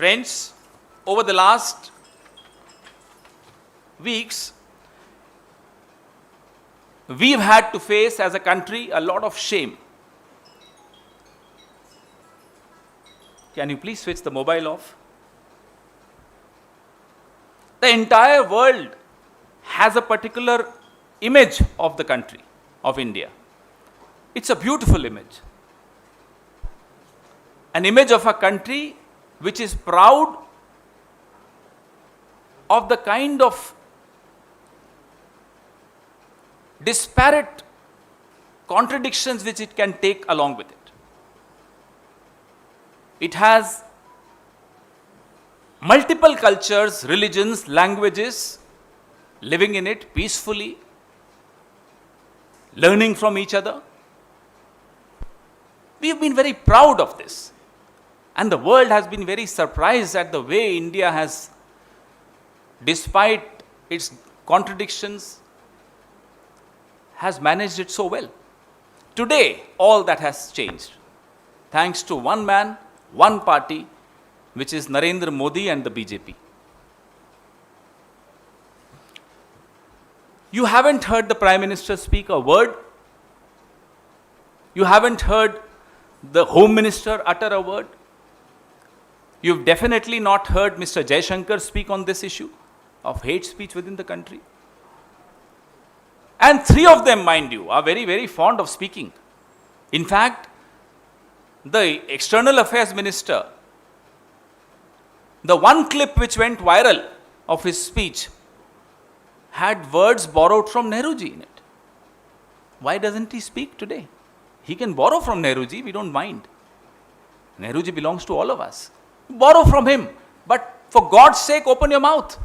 Friends, over the last weeks, we've had to face as a country a lot of shame. Can you please switch the mobile off? The entire world has a particular image of the country, of India. It's a beautiful image. An image of a country which is proud of the kind of disparate contradictions which it can take along with it. It has multiple cultures, religions, languages living in it peacefully, learning from each other. We've been very proud of this. And the world has been very surprised at the way India has, despite its contradictions, has managed it so well. Today, all that has changed. Thanks to one man, one party, which is Narendra Modi and the BJP. You haven't heard the Prime Minister speak a word. You haven't heard the Home Minister utter a word. You've definitely not heard Mr. Jaishankar speak on this issue of hate speech within the country. And three of them, mind you, are very, very fond of speaking. In fact, the External Affairs Minister, the one clip which went viral of his speech had words borrowed from Nehruji in it. Why doesn't he speak today? He can borrow from Nehruji, we don't mind. Nehruji belongs to all of us. Borrow from him, but for God's sake, open your mouth.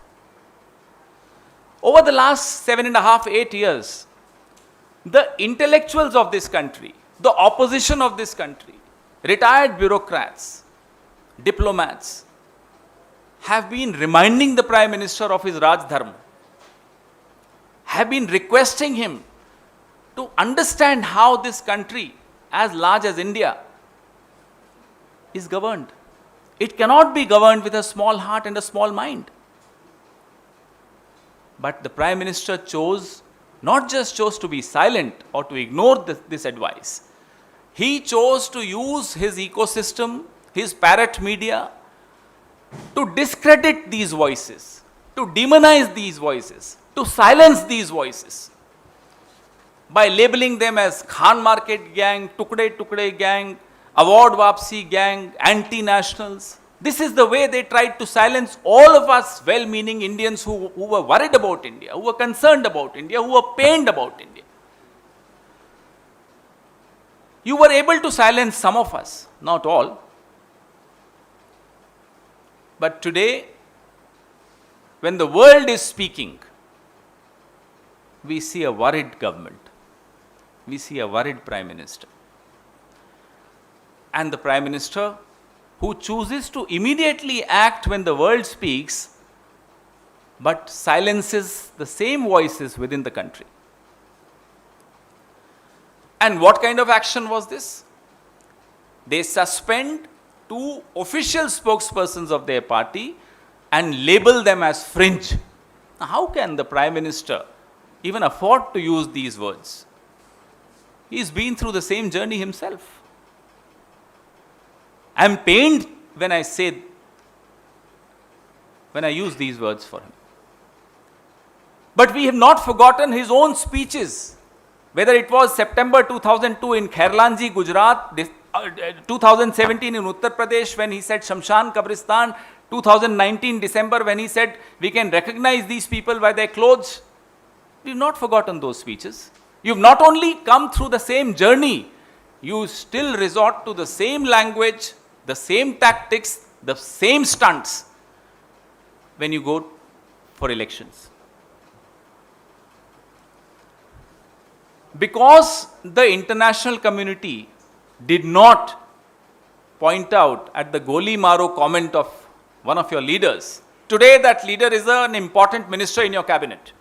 Over the last 7.5, 8 years, the intellectuals of this country, the opposition of this country, retired bureaucrats, diplomats, have been reminding the Prime Minister of his Raj Dharma, have been requesting him to understand how this country, as large as India, is governed. It cannot be governed with a small heart and a small mind. But the Prime Minister not just chose to be silent or to ignore this advice. He chose to use his ecosystem, his parrot media, to discredit these voices, to demonize these voices, to silence these voices by labeling them as Khan Market Gang, Tukde Gang, Award Wapsi Gang, anti-nationals. This is the way they tried to silence all of us well-meaning Indians who were worried about India, who were concerned about India, who were pained about India. You were able to silence some of us, not all. But today, when the world is speaking, we see a worried government. We see a worried Prime Minister. And the Prime Minister who chooses to immediately act when the world speaks, but silences the same voices within the country. And what kind of action was this? They suspend 2 official spokespersons of their party and label them as fringe. Now, how can the Prime Minister even afford to use these words? He's been through the same journey himself. I am pained when I use these words for him. But we have not forgotten his own speeches, whether it was September 2002 in Khairlanji, Gujarat, 2017 in Uttar Pradesh when he said Shamshan Kabristan, 2019 December when he said we can recognize these people by their clothes. We have not forgotten those speeches. You have not only come through the same journey, you still resort to the same language, the same tactics, the same stunts when you go for elections. Because the international community did not point out at the Goli Maro comment of one of your leaders, today that leader is an important minister in your cabinet.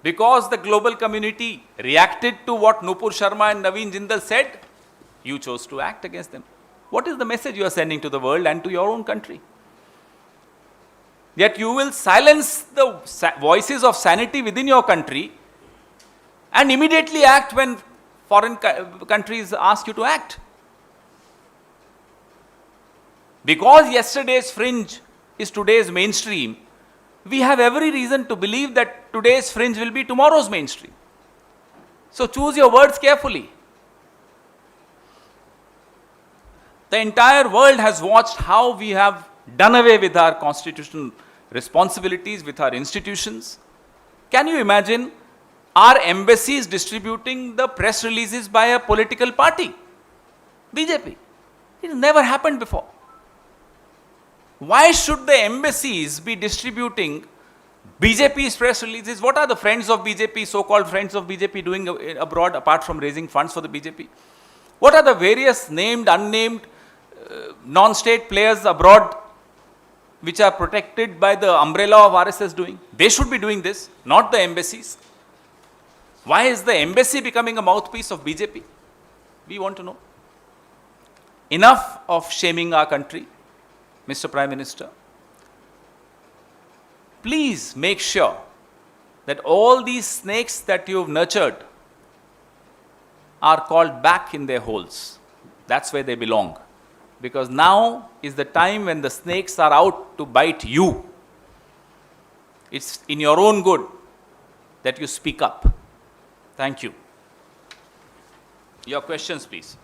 Because the global community reacted to what Nupur Sharma and Naveen Jindal said, you chose to act against them. What is the message you are sending to the world and to your own country? Yet you will silence the voices of sanity within your country and immediately act when foreign countries ask you to act. Because yesterday's fringe is today's mainstream, we have every reason to believe that today's fringe will be tomorrow's mainstream. So choose your words carefully. The entire world has watched how we have done away with our constitutional responsibilities, with our institutions. Can you imagine our embassies distributing the press releases by a political party? BJP. It never happened before. Why should the embassies be distributing BJP's press releases? What are the friends of BJP, so-called friends of BJP doing abroad apart from raising funds for the BJP? What are the various named, unnamed, non-state players abroad which are protected by the umbrella of RSS doing? They should be doing this, not the embassies. Why is the embassy becoming a mouthpiece of BJP? We want to know. Enough of shaming our country, Mr. Prime Minister. Please make sure that all these snakes that you've nurtured are called back in their holes. That's where they belong. Because now is the time when the snakes are out to bite you. It's in your own good that you speak up. Thank you. Your questions, please.